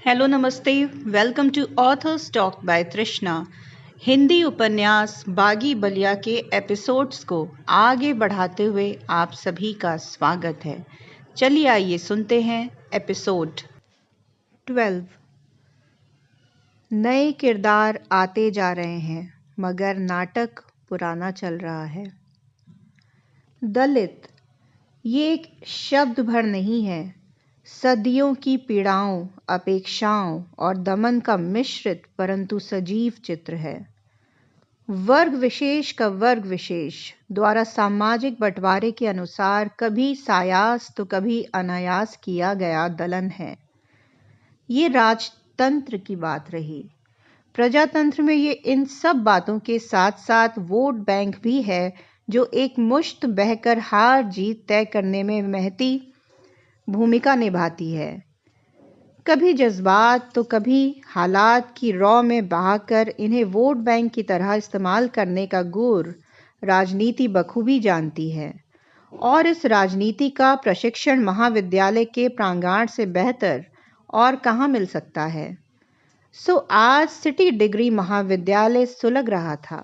Hello नमस्ते, welcome to authors talk by Trishna. Hindi उपन्यास बागी बलिया के एपिसोड्स को आगे बढ़ाते हुए आप सभी का स्वागत है। चलिए आइए सुनते हैं एपिसोड 12। नए किरदार आते जा रहे हैं मगर नाटक पुराना चल रहा है। दलित ये एक शब्द भर नहीं है, सदियों की पीड़ाओं, अपेक्षाओं और दमन का मिश्रित परंतु सजीव चित्र है। वर्ग विशेष का वर्ग विशेष द्वारा सामाजिक बंटवारे के अनुसार कभी सायास तो कभी अनायास किया गया दलन है। ये राजतंत्र की बात रही। प्रजातंत्र में ये इन सब बातों के साथ साथ वोट बैंक भी है जो एक मुश्त बहकर हार जीत तय करने में महती भूमिका निभाती है। कभी जज्बात तो कभी हालात की रौ में बहाकर इन्हें वोट बैंक की तरह इस्तेमाल करने का गुर राजनीति बखूबी जानती है और इस राजनीति का प्रशिक्षण महाविद्यालय के प्रांगण से बेहतर और कहाँ मिल सकता है। सो आज सिटी डिग्री महाविद्यालय सुलग रहा था।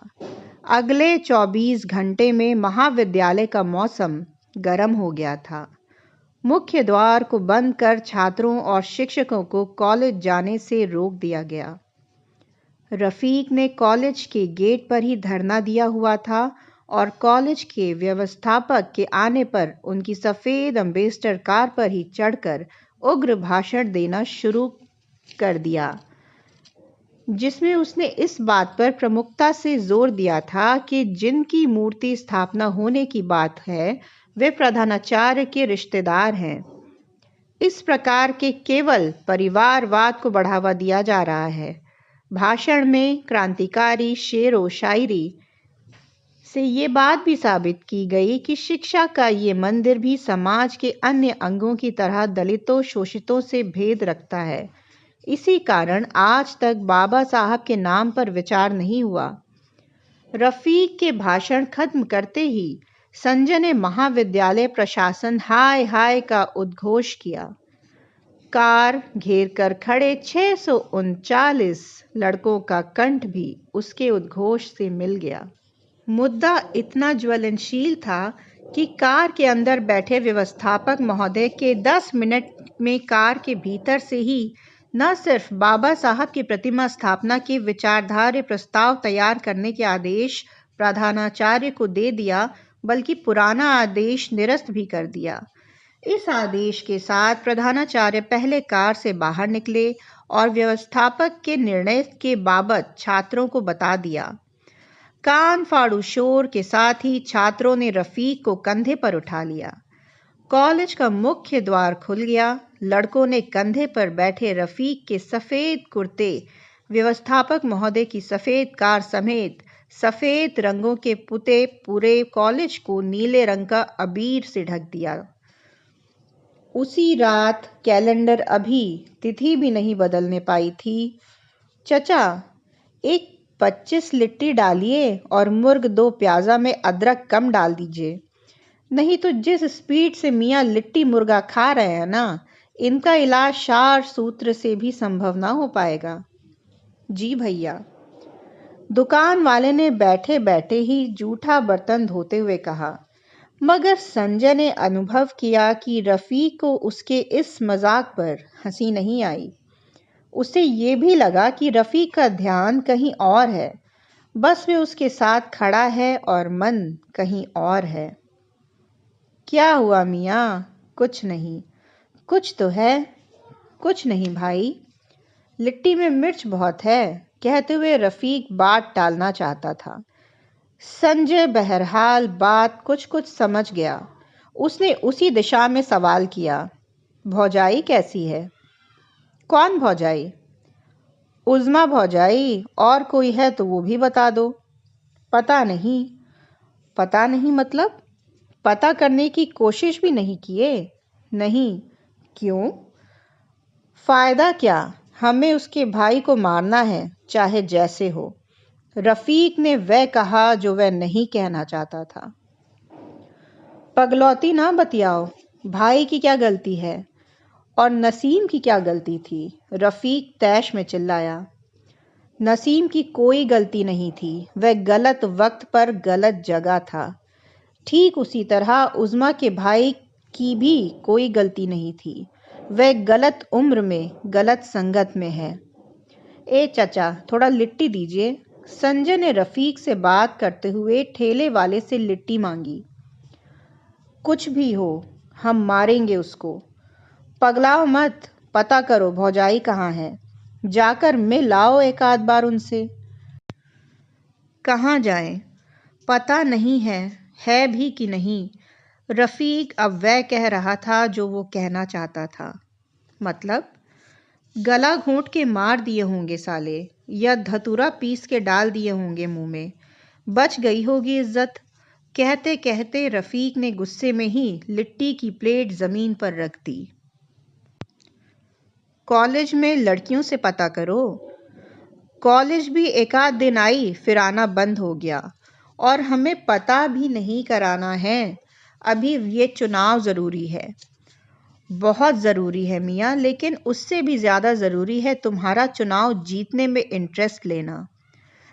अगले 24 घंटे में महाविद्यालय का मौसम गर्म हो गया था। मुख्य द्वार को बंद कर छात्रों और शिक्षकों को कॉलेज जाने से रोक दिया गया। रफीक ने कॉलेज के गेट पर ही धरना दिया हुआ था और कॉलेज के व्यवस्थापक के आने पर उनकी सफ़ेद एम्बेसडर कार पर ही चढ़कर उग्र भाषण देना शुरू कर दिया, जिसमें उसने इस बात पर प्रमुखता से जोर दिया था कि जिनकी मूर्ति स्थापना होने की बात है वे प्रधानाचार्य के रिश्तेदार हैं। इस प्रकार के केवल परिवारवाद को बढ़ावा दिया जा रहा है। भाषण में क्रांतिकारी शेर व शायरी से ये बात भी साबित की गई कि शिक्षा का ये मंदिर भी समाज के अन्य अंगों की तरह दलितों शोषितों से भेद रखता है। इसी कारण आज तक बाबा साहब के नाम पर विचार नहीं हुआ। रफीक के भाषण खत्म करते ही संजय ने महाविद्यालय प्रशासन हाय हाय का उद्घोष किया। कार घेर कर खड़े 639 लड़कों का कंठ भी उसके उद्घोष से मिल गया। मुद्दा इतना ज्वलनशील था कि कार के अंदर बैठे व्यवस्थापक महोदय के 10 मिनट में कार के भीतर से ही न सिर्फ बाबा साहब की प्रतिमा स्थापना के विचारधारे प्रस्ताव तैयार करने के आदेश प्रधानाचार्य को दे दिया, बल्कि पुराना आदेश निरस्त भी कर दिया। इस आदेश के साथ प्रधानाचार्य पहले कार से बाहर निकले और व्यवस्थापक के निर्णय के बाबत छात्रों को बता दिया। कान फाड़ू शोर के साथ ही छात्रों ने रफीक को कंधे पर उठा लिया। कॉलेज का मुख्य द्वार खुल गया। लड़कों ने कंधे पर बैठे रफीक के सफ़ेद कुर्ते, व्यवस्थापक महोदय की सफ़ेद कार समेत सफ़ेद रंगों के पुते पूरे कॉलेज को नीले रंग का अबीर से ढक दिया। उसी रात कैलेंडर अभी तिथि भी नहीं बदलने पाई थी। चचा, एक 25 लिट्टी डालिए और मुर्ग 2 प्याज़ा में अदरक कम डाल दीजिए, नहीं तो जिस स्पीड से मियाँ लिट्टी मुर्गा खा रहे हैं ना, इनका इलाज शार सूत्र से भी संभव ना हो पाएगा। जी भैया, दुकान वाले ने बैठे बैठे ही जूठा बर्तन धोते हुए कहा। मगर संजय ने अनुभव किया कि रफ़ीक को उसके इस मजाक पर हंसी नहीं आई। उसे ये भी लगा कि रफ़ीक का ध्यान कहीं और है, बस वे उसके साथ खड़ा है और मन कहीं और है। क्या हुआ मियाँ? कुछ नहीं। कुछ तो है। कुछ नहीं भाई, लिट्टी में मिर्च बहुत है, कहते हुए रफ़ीक बात टालना चाहता था। संजय बहरहाल बात कुछ कुछ समझ गया। उसने उसी दिशा में सवाल किया, भौजाई कैसी है? कौन भौजाई? उज़्मा भौजाई, और कोई है तो वो भी बता दो। पता नहीं। पता नहीं मतलब? पता करने की कोशिश भी नहीं किए? नहीं। क्यों? फ़ायदा क्या? हमें उसके भाई को मारना है, चाहे जैसे हो। रफ़ीक ने वह कहा जो वह नहीं कहना चाहता था। पगलौती ना बतियाओ, भाई की क्या गलती है? और नसीम की क्या गलती थी? रफीक तैश में चिल्लाया। नसीम की कोई गलती नहीं थी, वह गलत वक्त पर गलत जगह था। ठीक उसी तरह उज़्मा के भाई की भी कोई गलती नहीं थी, वह गलत उम्र में गलत संगत में है। ए चचा, थोड़ा लिट्टी दीजिए। संजय ने रफीक से बात करते हुए ठेले वाले से लिट्टी मांगी। कुछ भी हो, हम मारेंगे उसको। पगलाओ मत, पता करो भौजाई कहाँ है, जाकर मिल आओ एक आध बार उनसे। कहाँ जाएं? पता नहीं है भी कि नहीं। रफीक अब वह कह रहा था जो वो कहना चाहता था। मतलब गला घोंट के मार दिए होंगे साले, या धतूरा पीस के डाल दिए होंगे मुंह में। बच गई होगी इज्जत। कहते कहते रफीक ने गुस्से में ही लिट्टी की प्लेट जमीन पर रख दी। कॉलेज में लड़कियों से पता करो। कॉलेज भी एक आध दिन आई, फिर आना बंद हो गया। और हमें पता भी नहीं कराना है। अभी ये चुनाव ज़रूरी है। बहुत ज़रूरी है मियाँ, लेकिन उससे भी ज़्यादा ज़रूरी है तुम्हारा चुनाव जीतने में इंटरेस्ट लेना।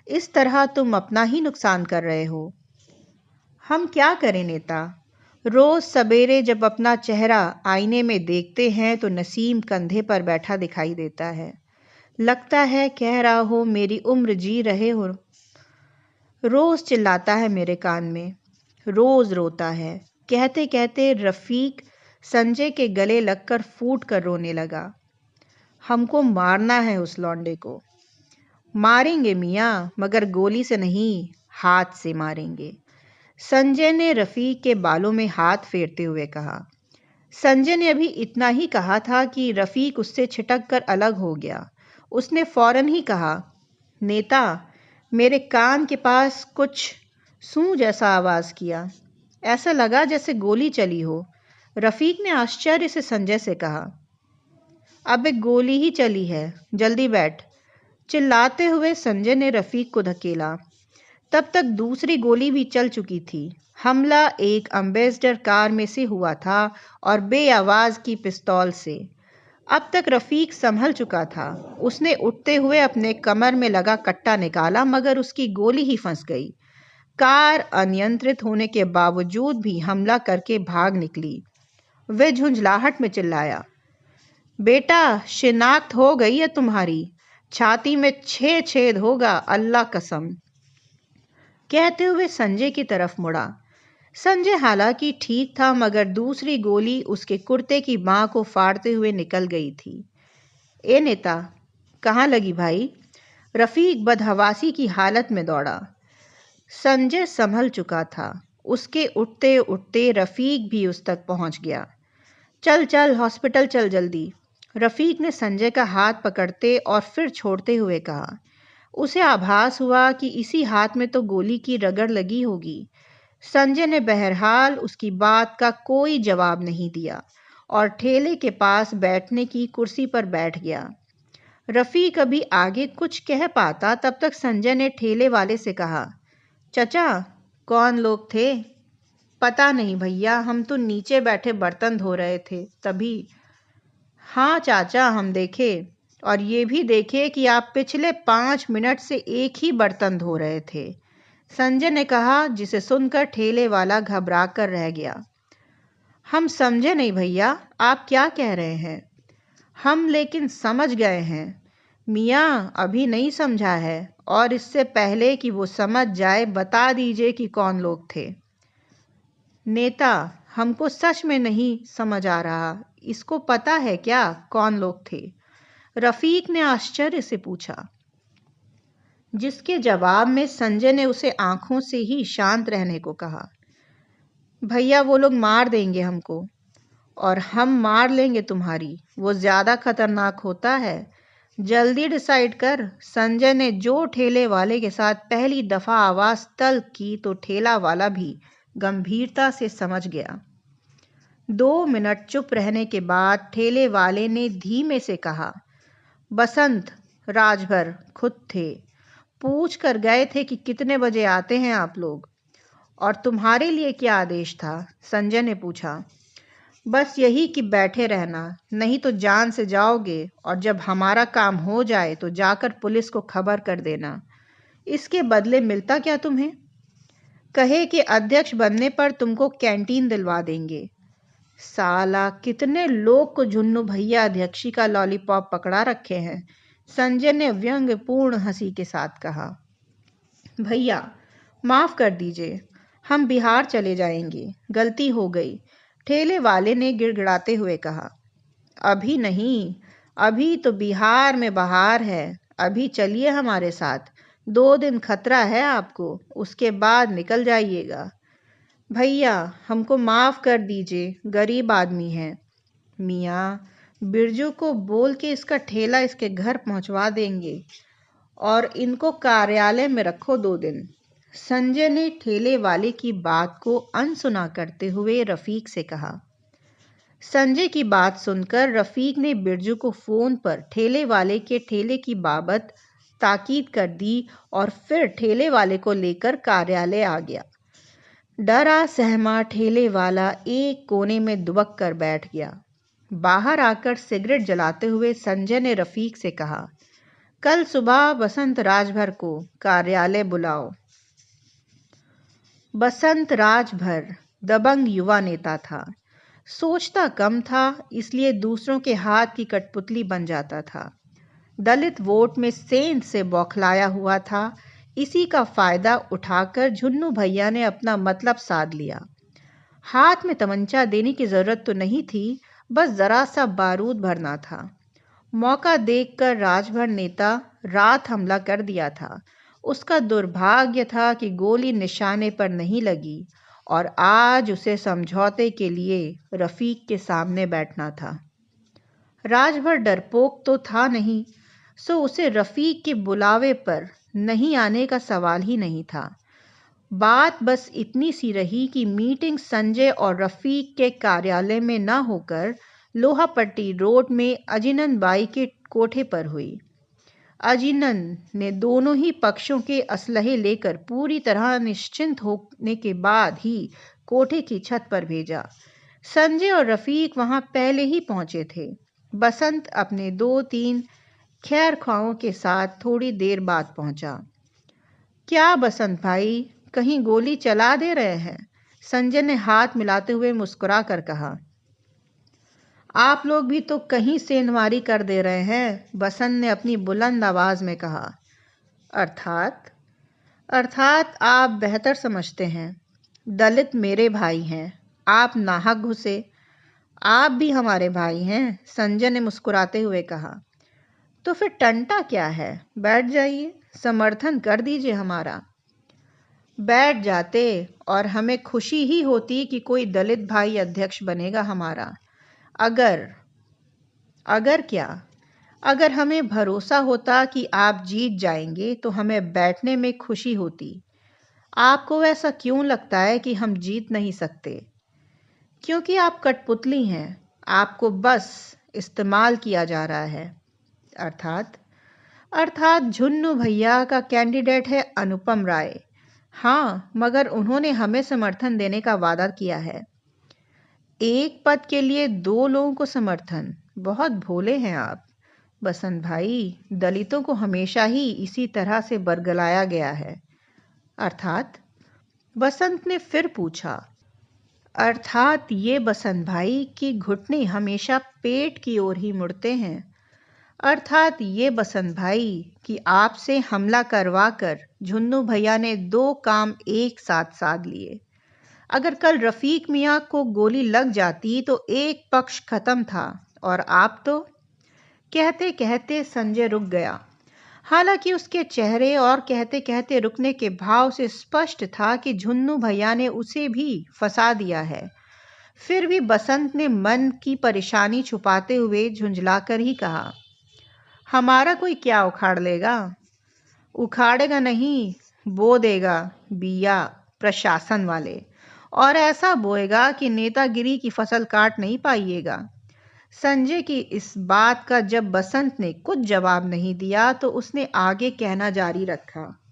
इस तरह तुम अपना ही नुकसान कर रहे हो। हम क्या करें नेता? रोज़ सवेरे जब अपना चेहरा आईने में देखते हैं तो नसीम कंधे पर बैठा दिखाई देता है। लगता है कह रहा हो मेरी उम्र जी रहे हो। रोज़ चिल्लाता है मेरे कान में, रोज़ रोता है। कहते कहते रफीक संजय के गले लगकर फूट कर रोने लगा। हमको मारना है उस लौंडे को। मारेंगे मियाँ, मगर गोली से नहीं, हाथ से मारेंगे। संजय ने रफीक के बालों में हाथ फेरते हुए कहा। संजय ने अभी इतना ही कहा था कि रफीक उससे छिटक कर अलग हो गया। उसने फौरन ही कहा, नेता, मेरे कान के पास कुछ सूं जैसा आवाज़ किया। ऐसा लगा जैसे गोली चली हो। रफीक ने आश्चर्य से संजय से कहा, अब एक गोली ही चली है, जल्दी बैठ। चिल्लाते हुए संजय ने रफीक को धकेला। तब तक दूसरी गोली भी चल चुकी थी। हमला एक अम्बेसडर कार में से हुआ था और बेआवाज़ की पिस्तौल से। अब तक रफीक संभल चुका था। उसने उठते हुए अपने कमर में लगा कट्टा निकाला, मगर उसकी गोली ही फंस गई। कार अनियंत्रित होने के बावजूद भी हमला करके भाग निकली। वह झुंझलाहट में चिल्लाया, बेटा, शिनाख्त हो गई है तुम्हारी। छाती में 6 छेद होगा, अल्लाह कसम। कहते हुए संजय की तरफ मुड़ा। संजय हालांकि ठीक था, मगर दूसरी गोली उसके कुर्ते की बाँ को फाड़ते हुए निकल गई थी। ए नेता, कहाँ लगी भाई? रफीक बदहवासी की हालत में दौड़ा। संजय संभल चुका था। उसके उठते उठते रफीक भी उस तक पहुंच गया। चल चल हॉस्पिटल चल जल्दी। रफीक ने संजय का हाथ पकड़ते और फिर छोड़ते हुए कहा। उसे आभास हुआ कि इसी हाथ में तो गोली की रगड़ लगी होगी। संजय ने बहरहाल उसकी बात का कोई जवाब नहीं दिया और ठेले के पास बैठने की कुर्सी पर बैठ गया। रफीक अभी आगे कुछ कह पाता तब तक संजय ने ठेले वाले से कहा, चचा, कौन लोग थे? पता नहीं भैया, हम तो नीचे बैठे बर्तन धो रहे थे तभी। हाँ चाचा, हम देखे, और ये भी देखे कि आप पिछले 5 मिनट से एक ही बर्तन धो रहे थे, संजय ने कहा, जिसे सुनकर ठेले वाला घबरा कर रह गया। हम समझे नहीं भैया, आप क्या कह रहे हैं? हम लेकिन समझ गए हैं मियाँ, अभी नहीं समझा है, और इससे पहले कि वो समझ जाए बता दीजिए कि कौन लोग थे। नेता, हमको सच में नहीं समझ आ रहा, इसको पता है क्या कौन लोग थे? रफीक ने आश्चर्य से पूछा, जिसके जवाब में संजय ने उसे आंखों से ही शांत रहने को कहा। भैया, वो लोग मार देंगे हमको, और हम मार लेंगे तुम्हारी, वो ज़्यादा खतरनाक होता है। जल्दी डिसाइड कर। संजय ने जो ठेले वाले के साथ पहली दफ़ा आवाज़ तल्ख की तो ठेला वाला भी गंभीरता से समझ गया। 2 मिनट चुप रहने के बाद ठेले वाले ने धीमे से कहा, बसंत राजभर खुद थे, पूछ कर गए थे कि कितने बजे आते हैं आप लोग। और तुम्हारे लिए क्या आदेश था? संजय ने पूछा। बस यही कि बैठे रहना, नहीं तो जान से जाओगे, और जब हमारा काम हो जाए तो जाकर पुलिस को खबर कर देना। इसके बदले मिलता क्या तुम्हें? कहे कि अध्यक्ष बनने पर तुमको कैंटीन दिलवा देंगे। साला, कितने लोग को झुन्नू भैया अध्यक्षी का लॉलीपॉप पकड़ा रखे हैं, संजय ने व्यंग्यपूर्ण हंसी के साथ कहा। भैया, माफ कर दीजिए, हम बिहार चले जाएंगे, गलती हो गई, ठेले वाले ने गिड़गिड़ाते हुए कहा। अभी नहीं, अभी तो बिहार में बहार है, अभी चलिए हमारे साथ, 2 दिन खतरा है आपको, उसके बाद निकल जाइएगा। भैया, हमको माफ कर दीजिए, गरीब आदमी हैं। मियाँ, बिरजू को बोल के इसका ठेला इसके घर पहुंचवा देंगे और इनको कार्यालय में रखो 2 दिन। संजय ने ठेले वाले की बात को अनसुना करते हुए रफीक से कहा। संजय की बात सुनकर रफीक ने बिरजू को फोन पर ठेले वाले के ठेले की बाबत ताकीद कर दी और फिर ठेले वाले को लेकर कार्यालय आ गया। डरा सहमा ठेले वाला एक कोने में दुबक कर बैठ गया। बाहर आकर सिगरेट जलाते हुए संजय ने रफीक से कहा, कल सुबह बसंत राजभर को कार्यालय बुलाओ। बसंत राजभर दबंग युवा नेता था, सोचता कम था, इसलिए दूसरों के हाथ की कठपुतली बन जाता था। दलित वोट में सेंध से बौखलाया हुआ था, इसी का फायदा उठाकर झुन्नू भैया ने अपना मतलब साध लिया। हाथ में तमंचा देने की जरूरत तो नहीं थी, बस जरा सा बारूद भरना था। मौका देखकर राजभर नेता रात हमला कर दिया था। उसका दुर्भाग्य था कि गोली निशाने पर नहीं लगी और आज उसे समझौते के लिए रफीक के सामने बैठना था। राजभर डरपोक तो था नहीं, सो उसे रफीक के बुलावे पर नहीं आने का सवाल ही नहीं था। बात बस इतनी सी रही कि मीटिंग संजय और रफीक के कार्यालय में न होकर लोहापट्टी रोड में अजीनन बाई के कोठे पर हुई। अजीनन ने दोनों ही पक्षों के असलहे लेकर पूरी तरह निश्चिंत होने के बाद ही कोठे की छत पर भेजा। संजय और रफीक वहां पहले ही पहुंचे थे। बसंत अपने 2-3 खैरख्वाहों के साथ थोड़ी देर बाद पहुंचा। क्या बसंत भाई, कहीं गोली चला दे रहे हैं? संजय ने हाथ मिलाते हुए मुस्कुरा कर कहा। आप लोग भी तो कहीं सेंधमारी कर दे रहे हैं, बसंत ने अपनी बुलंद आवाज में कहा। अर्थात आप बेहतर समझते हैं। दलित मेरे भाई हैं, आप नाहक घुसे। आप भी हमारे भाई हैं, संजय ने मुस्कुराते हुए कहा। तो फिर टंटा क्या है, बैठ जाइए, समर्थन कर दीजिए हमारा। बैठ जाते और हमें खुशी ही होती कि कोई दलित भाई अध्यक्ष बनेगा हमारा। अगर क्या? अगर हमें भरोसा होता कि आप जीत जाएंगे तो हमें बैठने में खुशी होती। आपको ऐसा क्यों लगता है कि हम जीत नहीं सकते? क्योंकि आप कठपुतली हैं, आपको बस इस्तेमाल किया जा रहा है। अर्थात झुन्नू भैया का कैंडिडेट है अनुपम राय। हाँ, मगर उन्होंने हमें समर्थन देने का वादा किया है। एक पद के लिए 2 लोगों को समर्थन, बहुत भोले हैं आप। बसंत भाई, दलितों को हमेशा ही इसी तरह से बरगलाया गया है। अर्थात? बसंत ने फिर पूछा। अर्थात ये बसंत भाई कि घुटने हमेशा पेट की ओर ही मुड़ते हैं। अर्थात ये बसंत भाई कि आपसे हमला करवा कर झुन्नू भैया ने 2 काम एक साथ साध लिए। अगर कल रफीक मियाँ को गोली लग जाती तो एक पक्ष खत्म था, और आप तो। कहते कहते संजय रुक गया। हालांकि उसके चेहरे और कहते कहते रुकने के भाव से स्पष्ट था कि झुन्नू भैया ने उसे भी फंसा दिया है। फिर भी बसंत ने मन की परेशानी छुपाते हुए झुंझलाकर ही कहा, हमारा कोई क्या उखाड़ लेगा? उखाड़ेगा नहीं, बो देगा बिया प्रशासन वाले, और ऐसा बोएगा कि नेतागिरी की फसल काट नहीं पाइएगा। संजय की इस बात का जब बसंत ने कुछ जवाब नहीं दिया तो उसने आगे कहना जारी रखा।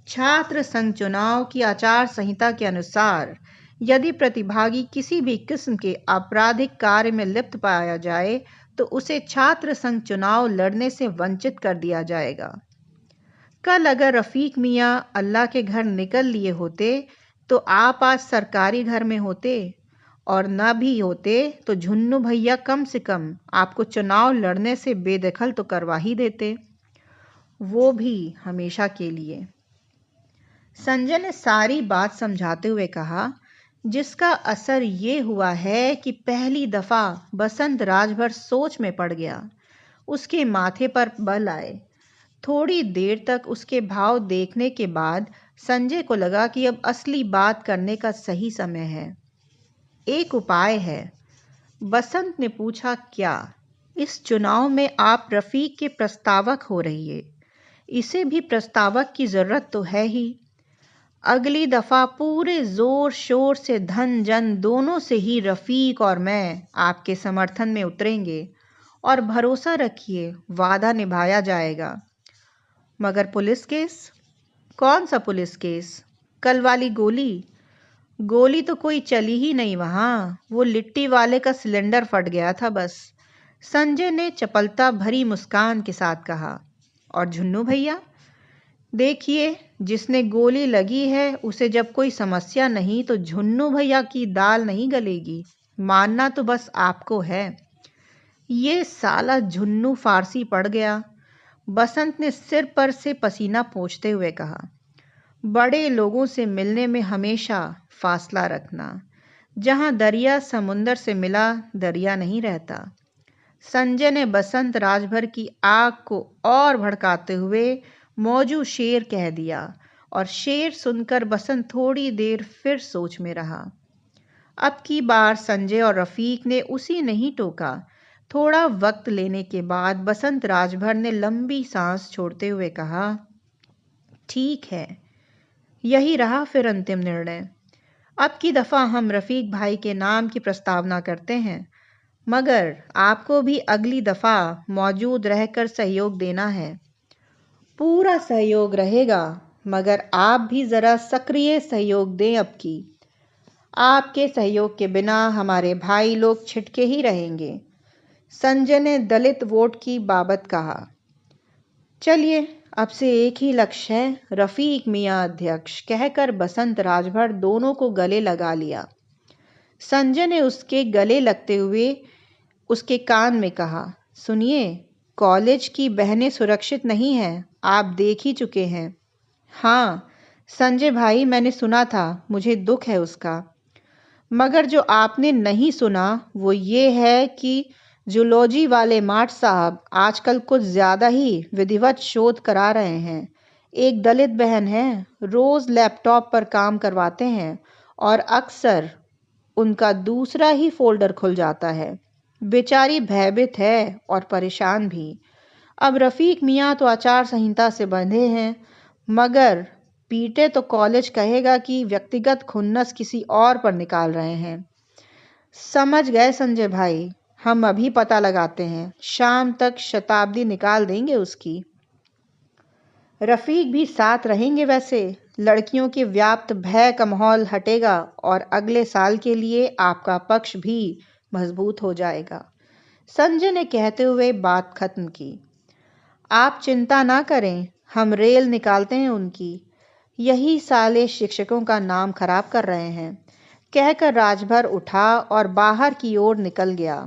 छात्र संघ चुनाव की आचार संहिता के अनुसार यदि प्रतिभागी किसी भी किस्म के आपराधिक कार्य में लिप्त पाया जाए तो उसे छात्र संघ चुनाव लड़ने से वंचित कर दिया जाएगा। कल अगर रफीक मियाँ अल्लाह के घर निकल लिए होते तो आप आज सरकारी घर में होते, और न भी होते तो झुन्नू भैया कम से कम आपको चुनाव लड़ने से बेदखल तो करवा ही देते, वो भी हमेशा के लिए। संजय ने सारी बात समझाते हुए कहा, जिसका असर ये हुआ है कि पहली दफा बसंत राजभर सोच में पड़ गया। उसके माथे पर बल आए। थोड़ी देर तक उसके भाव देखने के बाद संजय को लगा कि अब असली बात करने का सही समय है। एक उपाय है। बसंत ने पूछा, क्या? इस चुनाव में आप रफीक के प्रस्तावक हो रहिए। इसे भी प्रस्तावक की जरूरत तो है ही। अगली दफा पूरे जोर शोर से धन जन दोनों से ही रफीक और मैं आपके समर्थन में उतरेंगे, और भरोसा रखिए वादा निभाया जाएगा। मगर पुलिस केस? कौन सा पुलिस केस? कल वाली गोली? गोली तो कोई चली ही नहीं वहां, वो लिट्टी वाले का सिलेंडर फट गया था बस, संजय ने चपलता भरी मुस्कान के साथ कहा। और झुन्नू भैया? देखिए, जिसने गोली लगी है उसे जब कोई समस्या नहीं तो झुन्नू भैया की दाल नहीं गलेगी। मानना तो बस आपको है। ये साला झुन्नू फारसी पड़ गया, बसंत ने सिर पर से पसीना पोंछते हुए कहा। बड़े लोगों से मिलने में हमेशा फासला रखना। जहां दरिया समुंदर से मिला दरिया नहीं रहता। संजय ने बसंत राजभर की आग को और भड़काते हुए मौजू शेर कह दिया, और शेर सुनकर बसंत थोड़ी देर फिर सोच में रहा। अब की बार संजय और रफीक ने उसी नहीं टोका। थोड़ा वक्त लेने के बाद बसंत राजभर ने लंबी सांस छोड़ते हुए कहा, ठीक है, यही रहा फिर अंतिम निर्णय। अब की दफा हम रफीक भाई के नाम की प्रस्तावना करते हैं, मगर आपको भी अगली दफा मौजूद रहकर सहयोग देना है। पूरा सहयोग रहेगा, मगर आप भी जरा सक्रिय सहयोग दें। अब की आपके सहयोग के बिना हमारे भाई लोग छिटके ही रहेंगे। संजय ने दलित वोट की बाबत कहा। चलिए, अब से एक ही लक्ष्य है, रफीक मियाँ अध्यक्ष, कहकर बसंत राजभर दोनों को गले लगा लिया। संजय ने उसके गले लगते हुए उसके कान में कहा, सुनिए, कॉलेज की बहनें सुरक्षित नहीं हैं, आप देख ही चुके हैं। हाँ संजय भाई, मैंने सुना था, मुझे दुख है उसका। मगर जो आपने नहीं सुना वो ये है कि जूलॉजी वाले माठ साहब आजकल कुछ ज्यादा ही विधिवत शोध करा रहे हैं। एक दलित बहन है, रोज लैपटॉप पर काम करवाते हैं और अक्सर उनका दूसरा ही फोल्डर खुल जाता है। बेचारी भयभीत है और परेशान भी। अब रफीक मियाँ तो आचार संहिता से बंधे हैं, मगर पीटे तो कॉलेज कहेगा कि व्यक्तिगत खुन्नस किसी और पर निकाल रहे हैं। समझ गए संजय भाई, हम अभी पता लगाते हैं, शाम तक शताब्दी निकाल देंगे उसकी। रफीक भी साथ रहेंगे। वैसे लड़कियों के व्याप्त भय का माहौल हटेगा और अगले साल के लिए आपका पक्ष भी मजबूत हो जाएगा। संजय ने कहते हुए बात खत्म की। आप चिंता ना करें, हम रेल निकालते हैं उनकी। यही साले शिक्षकों का नाम खराब कर रहे हैं, कहकर राजभर उठा और बाहर की ओर निकल गया।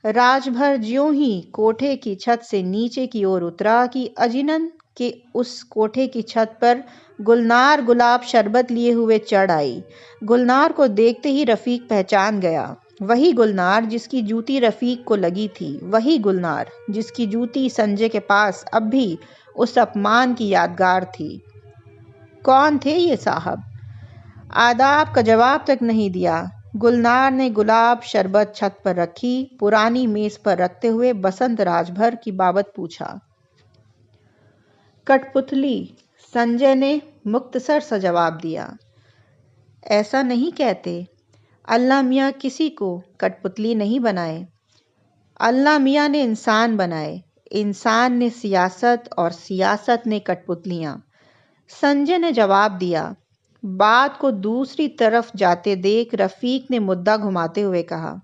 राजभर ज्यों ही कोठे की छत से नीचे की ओर उतरा कि अजिनन के उस कोठे की छत पर गुलनार गुलाब शरबत लिए हुए चढ़ आई। गुलनार को देखते ही रफीक पहचान गया। वही गुलनार जिसकी जूती रफीक को लगी थी, वही गुलनार जिसकी जूती संजय के पास अब भी उस अपमान की यादगार थी। कौन थे ये साहब? आदाब का जवाब तक नहीं दिया। गुलनार ने गुलाब शरबत छत पर रखी पुरानी मेज पर रखते हुए बसंत राजभर की बाबत पूछा। कठपुतली, संजय ने मुख्तसर सा जवाब दिया। ऐसा नहीं कहते, अल्लाह मियाँ किसी को कठपुतली नहीं बनाए। अल्लाह मियाँ ने इंसान बनाए, इंसान ने सियासत और सियासत ने कठपुतलियाँ। संजय ने जवाब दिया। बात को दूसरी तरफ जाते देख रफीक ने मुद्दा घुमाते हुए कहा,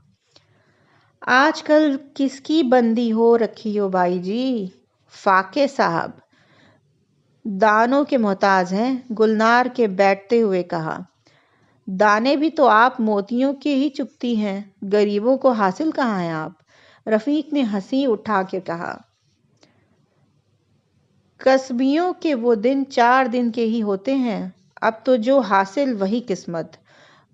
आजकल किसकी बंदी हो रखी हो भाई जी? फाके साहब दानों के मोहताज हैं, गुलनार के बैठते हुए कहा। दाने भी तो आप मोतियों के ही चुगती हैं, गरीबों को हासिल कहाँ हैं आप? रफीक ने हंसी उठा के कहा, कस्बियों के वो दिन 4 दिन के ही होते हैं, अब तो जो हासिल वही किस्मत,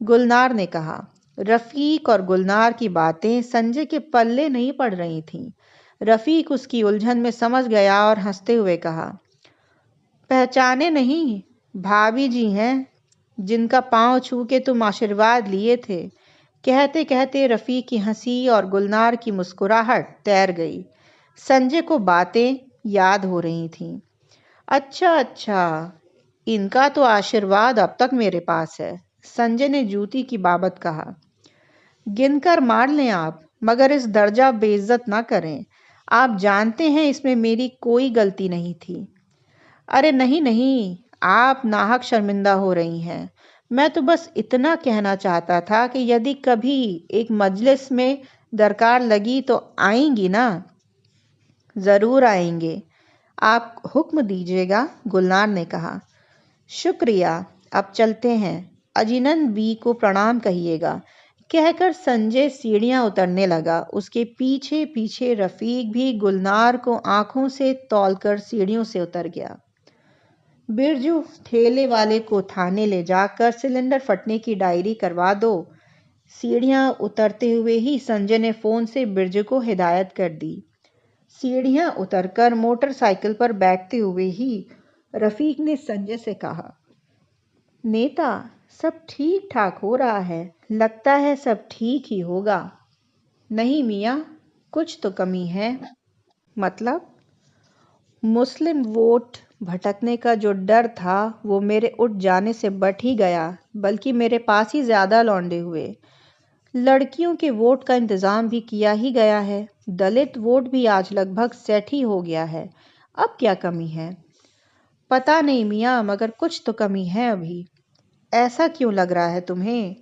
गुलनार ने कहा। रफीक और गुलनार की बातें संजय के पल्ले नहीं पड़ रही थीं। रफीक उसकी उलझन में समझ गया और हंसते हुए कहा, पहचाने नहीं, भाभी जी हैं जिनका पांव छू के तुम आशीर्वाद लिए थे। कहते कहते रफीक की हंसी और गुलनार की मुस्कुराहट तैर गई। संजय को बातें याद हो रही थीं। अच्छा अच्छा, इनका तो आशीर्वाद अब तक मेरे पास है, संजय ने जूती की बाबत कहा। गिनकर मार लें आप, मगर इस दर्जा बेइज्जत ना करें। आप जानते हैं इसमें मेरी कोई गलती नहीं थी। अरे नहीं नहीं, आप नाहक शर्मिंदा हो रही हैं। मैं तो बस इतना कहना चाहता था कि यदि कभी एक मजलिस में दरकार लगी तो आएंगी ना? जरूर आएंगे, आप हुक्म दीजिएगा, गुलनार ने कहा। शुक्रिया, अब चलते हैं, अजीनन बी को प्रणाम कहिएगा, कहकर संजय सीढ़ियां उतरने लगा। उसके पीछे पीछे रफीक भी गुलनार को आंखों से तौलकर सीढ़ियों से उतर गया। बिरजू, ठेले वाले को थाने ले जाकर सिलेंडर फटने की डायरी करवा दो। सीढ़ियां उतरते हुए ही संजय ने फोन से बिरजू को हिदायत कर दी। सीढ़ियां उतरकर मोटरसाइकिल पर बैठते हुए ही रफीक ने संजय से कहा, नेता, सब ठीक ठाक हो रहा है, लगता है सब ठीक ही होगा। नहीं मियाँ, कुछ तो कमी है। मतलब? मुस्लिम वोट भटकने का जो डर था वो मेरे उठ जाने से बट ही गया, बल्कि मेरे पास ही ज्यादा लौंडे हुए। लड़कियों के वोट का इंतजाम भी किया ही गया है। दलित वोट भी आज लगभग सेट ही हो गया है। अब क्या कमी है? पता नहीं मियाँ, मगर कुछ तो कमी है अभी। ऐसा क्यों लग रहा है तुम्हें?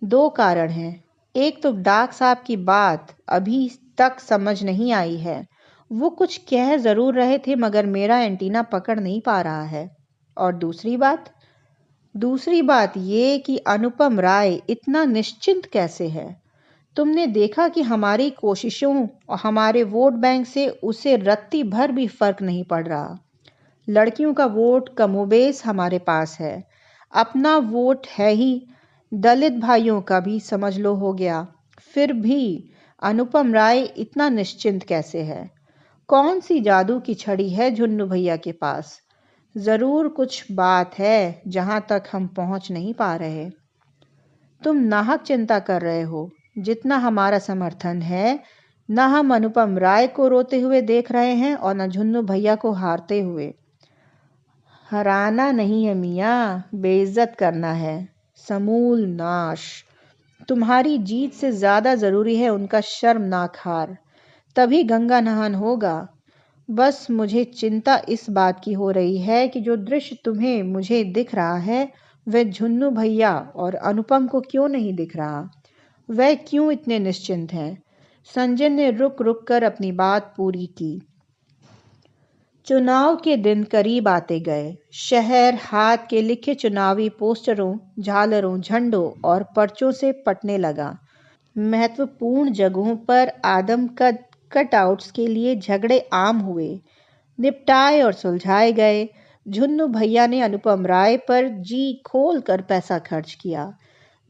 2 कारण हैं। एक तो डाक साहब की बात अभी तक समझ नहीं आई है। वो कुछ कह जरूर रहे थे मगर मेरा एंटीना पकड़ नहीं पा रहा है। और दूसरी बात ये कि अनुपम राय इतना निश्चिंत कैसे है? तुमने देखा कि हमारी कोशिशों और हमारे वोट बैंक से उसे रत्ती भर भी फर्क नहीं पड़ रहा। लड़कियों का वोट कमोबेश हमारे पास है, अपना वोट है ही, दलित भाइयों का भी समझ लो हो गया। फिर भी अनुपम राय इतना निश्चिंत कैसे है? कौन सी जादू की छड़ी है झुन्नू भैया के पास? जरूर कुछ बात है जहां तक हम पहुंच नहीं पा रहे। तुम नाहक चिंता कर रहे हो। जितना हमारा समर्थन है, न हम अनुपम राय को रोते हुए देख रहे हैं और न झुन्नू भैया को हारते हुए। हराना नहीं है मियाँ, बेइज्जत करना है, समूल नाश। तुम्हारी जीत से ज्यादा जरूरी है उनका शर्मनाक हार, तभी गंगा नहान होगा। बस मुझे चिंता इस बात की हो रही है कि जो दृश्य तुम्हें मुझे दिख रहा है वह झुन्नू भैया और अनुपम को क्यों नहीं दिख रहा? वह क्यों इतने निश्चिंत हैं? संजय ने रुक रुक कर अपनी बात पूरी की। चुनाव के दिन करीब आते गए। शहर हाथ के लिखे चुनावी पोस्टरों, झालरों, झंडों और पर्चों से पटने लगा। महत्वपूर्ण जगहों पर आदमकद कटआउट्स के लिए झगड़े आम हुए, निपटाए और सुलझाए गए। झुन्नू भैया ने अनुपम राय पर जी खोल कर पैसा खर्च किया।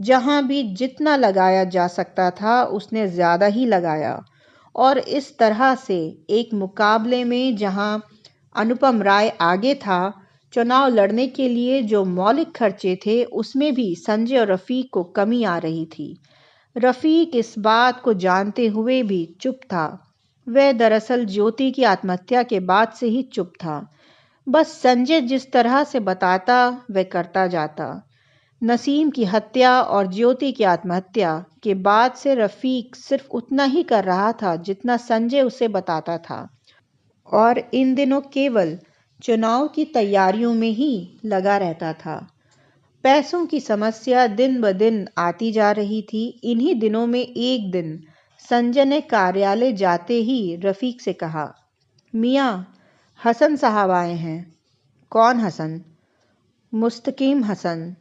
जहां भी जितना लगाया जा सकता था उसने ज्यादा ही लगाया, और इस तरह से एक मुकाबले में जहां अनुपम राय आगे था, चुनाव लड़ने के लिए जो मौलिक खर्चे थे उसमें भी संजय और रफीक को कमी आ रही थी। रफीक इस बात को जानते हुए भी चुप था। वह दरअसल ज्योति की आत्महत्या के बाद से ही चुप था। बस संजय जिस तरह से बताता वह करता जाता। नसीम की हत्या और ज्योति की आत्महत्या के बाद से रफीक सिर्फ उतना ही कर रहा था जितना संजय उसे बताता था, और इन दिनों केवल चुनाव की तैयारियों में ही लगा रहता था। पैसों की समस्या दिन ब दिन आती जा रही थी। इन्हीं दिनों में एक दिन संजय ने कार्यालय जाते ही रफीक से कहा, मियाँ, हसन साहब आए हैं। कौन हसन? मुस्तकीम हसन।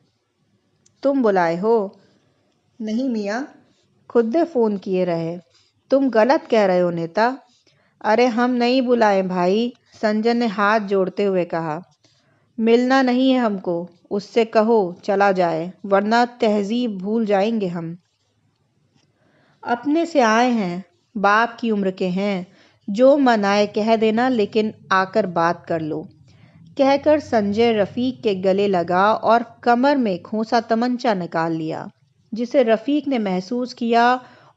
तुम बुलाए हो? नहीं मियाँ, खुद ने फ़ोन किए रहे। तुम गलत कह रहे हो नेता। अरे हम नहीं बुलाए भाई, संजय ने हाथ जोड़ते हुए कहा। मिलना नहीं है हमको, उससे कहो चला जाए, वरना तहजीब भूल जाएंगे हम। अपने से आए हैं, बाप की उम्र के हैं, जो मन आए कह देना, लेकिन आकर बात कर लो। कहकर संजय रफीक के गले लगा और कमर में खोसा तमंचा निकाल लिया, जिसे रफीक ने महसूस किया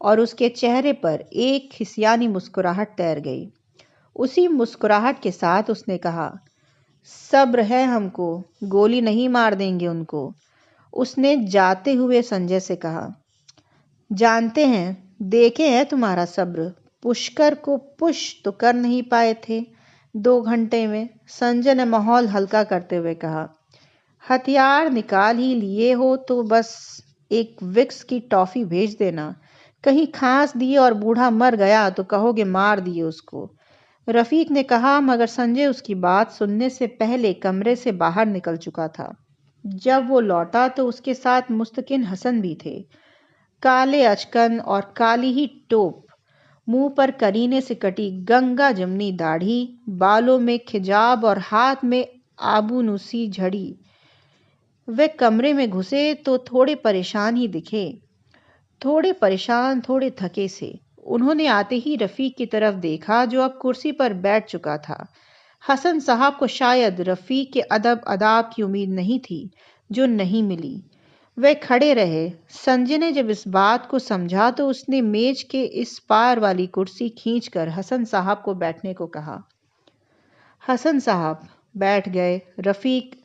और उसके चेहरे पर एक खिसियानी मुस्कुराहट तैर गई। उसी मुस्कुराहट के साथ उसने कहा, सब्र है हमको, गोली नहीं मार देंगे उनको। उसने जाते हुए संजय से कहा, जानते हैं, देखे हैं तुम्हारा सब्र। पुष्कर को पुश तो कर नहीं पाए थे 2 घंटे में। संजय ने माहौल हल्का करते हुए कहा, हथियार निकाल ही लिए हो तो बस एक विक्स की टॉफी भेज देना। कहीं खांस दिए और बूढ़ा मर गया तो कहोगे मार दिए उसको। रफीक ने कहा, मगर संजय उसकी बात सुनने से पहले कमरे से बाहर निकल चुका था। जब वो लौटा तो उसके साथ मुस्तकिन हसन भी थे। काले अचकन और काली ही टोप, मुंह पर करीने से कटी गंगा जमनी दाढ़ी, बालों में खिजाब और हाथ में आबूनुसी झड़ी। वे कमरे में घुसे तो थोड़े परेशान ही दिखे, थोड़े परेशान, थोड़े थके से। उन्होंने आते ही रफीक की तरफ देखा, जो अब कुर्सी पर बैठ चुका था। हसन साहब को शायद रफीक के अदब अदाब की उम्मीद नहीं थी, जो नहीं मिली। वे खड़े रहे। संजय ने जब इस बात को समझा तो उसने मेज के इस पार वाली कुर्सी खींचकर हसन साहब को बैठने को कहा। हसन साहब बैठ गए। रफीक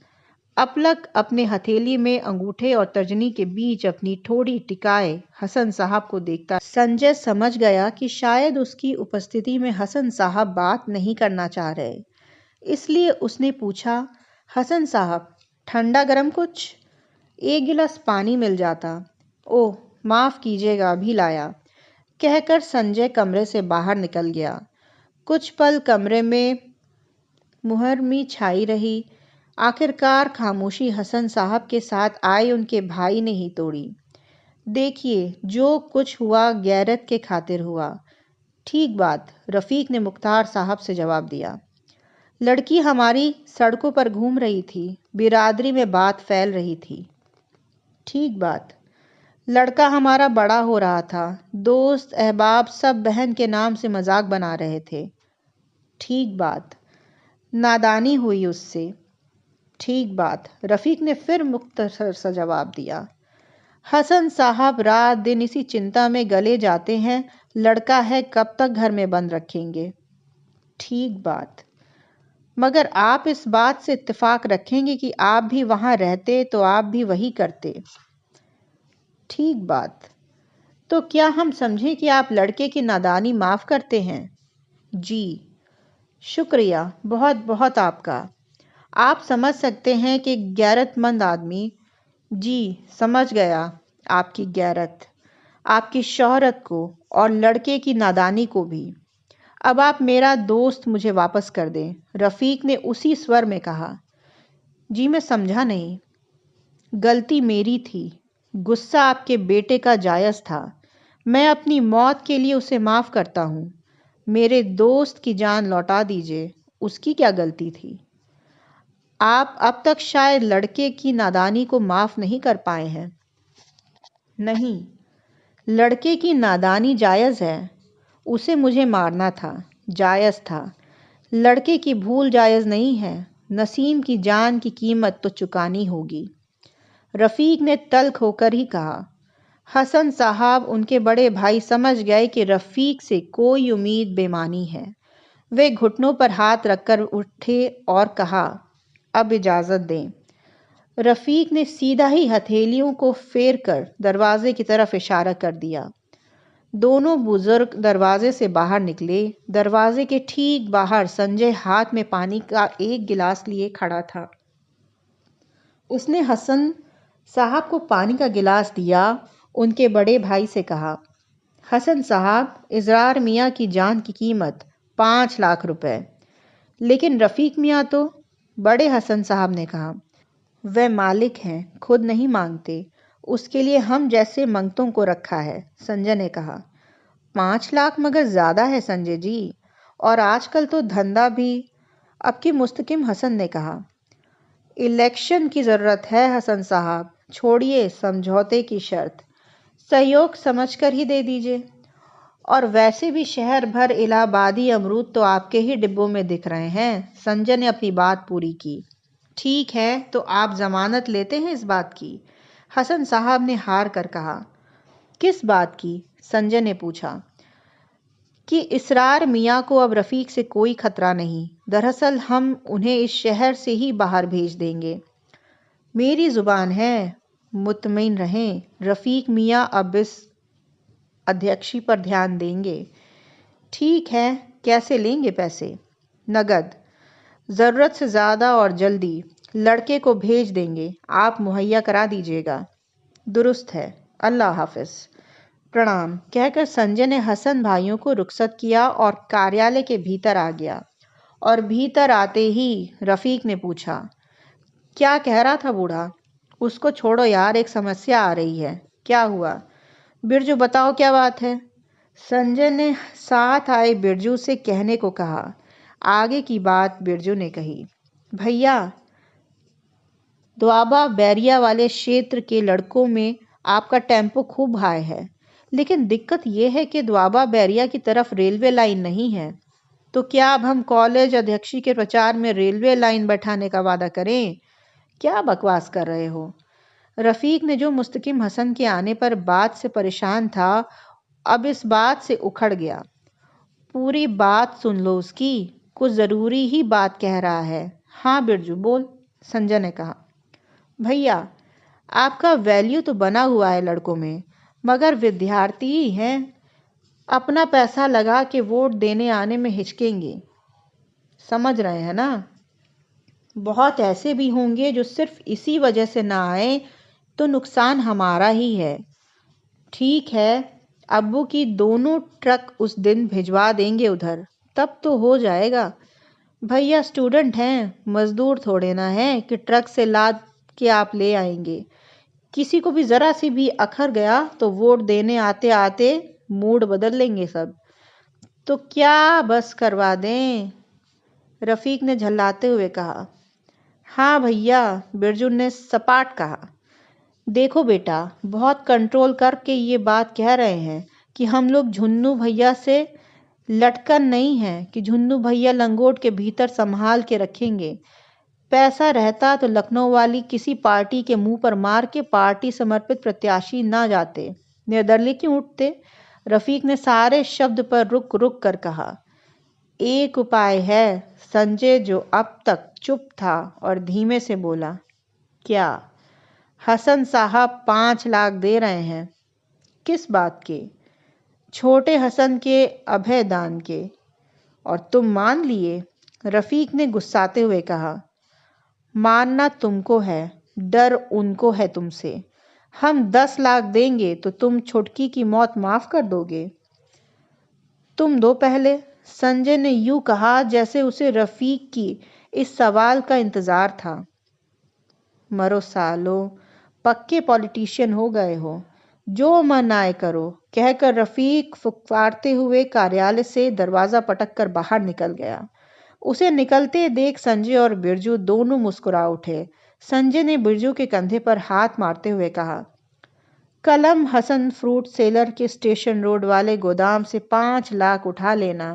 अपलक अपने हथेली में अंगूठे और तर्जनी के बीच अपनी ठोड़ी टिकाए हसन साहब को देखता। संजय समझ गया कि शायद उसकी उपस्थिति में हसन साहब बात नहीं करना चाह रहे, इसलिए उसने पूछा, हसन साहब, ठंडा गरम कुछ? 1 गिलास पानी मिल जाता। ओह माफ़ कीजिएगा, अभी लाया, कहकर संजय कमरे से बाहर निकल गया। कुछ पल कमरे में मुहर्रमी छाई रही। आखिरकार खामोशी हसन साहब के साथ आए उनके भाई ने ही तोड़ी। देखिए, जो कुछ हुआ गैरत के खातिर हुआ। ठीक बात, रफीक ने मुख्तार साहब से जवाब दिया। लड़की हमारी सड़कों पर घूम रही थी, बिरादरी में बात फैल रही थी। ठीक बात, लड़का हमारा बड़ा हो रहा था, दोस्त अहबाब सब बहन के नाम से मजाक बना रहे थे। ठीक बात, नादानी हुई उससे। ठीक बात, रफीक ने फिर मुख्तसर सा जवाब दिया। हसन साहब रात दिन इसी चिंता में गले जाते हैं, लड़का है कब तक घर में बंद रखेंगे। ठीक बात, मगर आप इस बात से इत्तेफाक रखेंगे कि आप भी वहां रहते तो आप भी वही करते। ठीक बात, तो क्या हम समझें कि आप लड़के की नादानी माफ करते हैं? जी, शुक्रिया, बहुत बहुत आपका। आप समझ सकते हैं कि गैरतमंद आदमी। जी, समझ गया आपकी गैरत, आपकी शोहरत को और लड़के की नादानी को भी। अब आप मेरा दोस्त मुझे वापस कर दें, रफीक ने उसी स्वर में कहा। जी मैं समझा नहीं। गलती मेरी थी, गुस्सा आपके बेटे का जायज़ था। मैं अपनी मौत के लिए उसे माफ़ करता हूँ। मेरे दोस्त की जान लौटा दीजिए, उसकी क्या गलती थी? आप अब तक शायद लड़के की नादानी को माफ़ नहीं कर पाए हैं। नहीं, लड़के की नादानी जायज़ है, उसे मुझे मारना था, जायज़ था। लड़के की भूल जायज़ नहीं है, नसीम की जान की कीमत तो चुकानी होगी। रफीक ने तल्ख होकर ही कहा। हसन साहब, उनके बड़े भाई, समझ गए कि रफीक से कोई उम्मीद बेमानी है। वे घुटनों पर हाथ रखकर उठे और कहा, अब इजाज़त दें। रफीक ने सीधा ही हथेलियों को फेर कर दरवाजे की तरफ इशारा कर दिया। दोनों बुजुर्ग दरवाजे से बाहर निकले। दरवाजे के ठीक बाहर संजय हाथ में पानी का 1 गिलास लिए खड़ा था। उसने हसन साहब को पानी का गिलास दिया। उनके बड़े भाई से कहा, हसन साहब, इजरार मियाँ की जान की कीमत 5 लाख रुपए। लेकिन रफीक मियाँ तो, बड़े हसन साहब ने कहा, वह मालिक हैं, खुद नहीं मांगते। उसके लिए हम जैसे मंगतों को रखा है। संजय ने कहा, 5 लाख मगर ज्यादा है संजय जी, और आजकल तो धंधा भी। अब की मुस्तकिम हसन ने कहा, इलेक्शन की जरूरत है हसन साहब, छोड़िए समझौते की शर्त, सहयोग समझकर ही दे दीजिए। और वैसे भी शहर भर इलाहाबादी अमरूद तो आपके ही डिब्बों में दिख रहे हैं। संजय ने अपनी बात पूरी की। ठीक है, तो आप जमानत लेते हैं इस बात की? हसन साहब ने हार कर कहा। किस बात की? संजय ने पूछा। कि इसरार मियाँ को अब रफीक से कोई खतरा नहीं। दरअसल हम उन्हें इस शहर से ही बाहर भेज देंगे। मेरी जुबान है, मुतमईन रहें, रफीक मियाँ अब इस अध्यक्षी पर ध्यान देंगे। ठीक है, कैसे लेंगे पैसे? नगद, जरूरत से ज्यादा और जल्दी। लड़के को भेज देंगे, आप मुहैया करा दीजिएगा। दुरुस्त है, अल्लाह हाफिज। प्रणाम कहकर संजय ने हसन भाइयों को रुखसत किया और कार्यालय के भीतर आ गया। और भीतर आते ही रफीक ने पूछा, क्या कह रहा था बूढ़ा? उसको छोड़ो यार, एक समस्या आ रही है। क्या हुआ? बिरजू बताओ क्या बात है? संजय ने साथ आए बिरजू से कहने को कहा। आगे की बात बिरजू ने कही। भैया, द्वाबा बैरिया वाले क्षेत्र के लड़कों में आपका टेम्पो खूब हाई है, लेकिन दिक्कत यह है कि द्वाबा बैरिया की तरफ रेलवे लाइन नहीं है। तो क्या अब हम कॉलेज अध्यक्षी के प्रचार में रेलवे लाइन बैठाने का वादा करें? क्या बकवास कर रहे हो? रफीक ने, जो मुस्तकिम हसन के आने पर बात से परेशान था, अब इस बात से उखड़ गया। पूरी बात सुन लो उसकी, कुछ जरूरी ही बात कह रहा है। हाँ बिरजू बोल, संजय ने कहा। भैया, आपका वैल्यू तो बना हुआ है लड़कों में, मगर विद्यार्थी ही हैं, अपना पैसा लगा के वोट देने आने में हिचकेंगे। समझ रहे हैं ना? बहुत ऐसे भी होंगे जो सिर्फ इसी वजह से ना आए, तो नुकसान हमारा ही है। ठीक है, अब्बू की दोनों ट्रक उस दिन भिजवा देंगे उधर, तब तो हो जाएगा। भैया स्टूडेंट हैं, मजदूर थोड़े ना हैं कि ट्रक से लाद के आप ले आएंगे। किसी को भी जरा सी भी अखर गया तो वोट देने आते आते मूड बदल लेंगे सब। तो क्या बस करवा दें? रफीक ने झल्लाते हुए कहा। हाँ भैया, बिरजू ने सपाट कहा। देखो बेटा, बहुत कंट्रोल करके ये बात कह रहे हैं कि हम लोग झुन्नू भैया से लटकन नहीं है कि झुन्नू भैया लंगोट के भीतर संभाल के रखेंगे। पैसा रहता तो लखनऊ वाली किसी पार्टी के मुंह पर मार के पार्टी समर्पित प्रत्याशी ना जाते, निर्दलीय क्यों उठते? रफीक ने सारे शब्द पर रुक रुक कर कहा। एक उपाय है, संजय जो अब तक चुप था और धीमे से बोला। क्या? हसन साहब 5 लाख दे रहे हैं। किस बात के? छोटे हसन के अभय दान के। और तुम मान लिए? रफीक ने गुस्साते हुए कहा। मानना तुमको है, डर उनको है तुमसे। हम 10 लाख देंगे तो तुम छुटकी की मौत माफ कर दोगे? तुम दो पहले, संजय ने यूं कहा जैसे उसे रफीक की इस सवाल का इंतजार था। मरो सालो, पक्के पॉलिटिशियन हो गए हो, जो मन आए करो, कहकर रफीक फुफकारते हुए कार्यालय से दरवाजा पटक कर बाहर निकल गया। उसे निकलते देख संजय और बिरजू दोनों मुस्कुरा उठे। संजय ने बिरजू के कंधे पर हाथ मारते हुए कहा, कलम हसन फ्रूट सेलर के स्टेशन रोड वाले गोदाम से 5 लाख उठा लेना।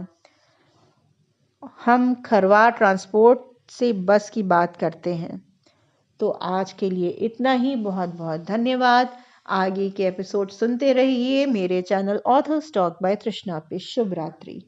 हम खरवार ट्रांसपोर्ट से बस की बात करते हैं। तो आज के लिए इतना ही। बहुत बहुत धन्यवाद। आगे के एपिसोड सुनते रहिए मेरे चैनल ऑथर टॉक बाय तृष्णा पे। शुभ रात्रि।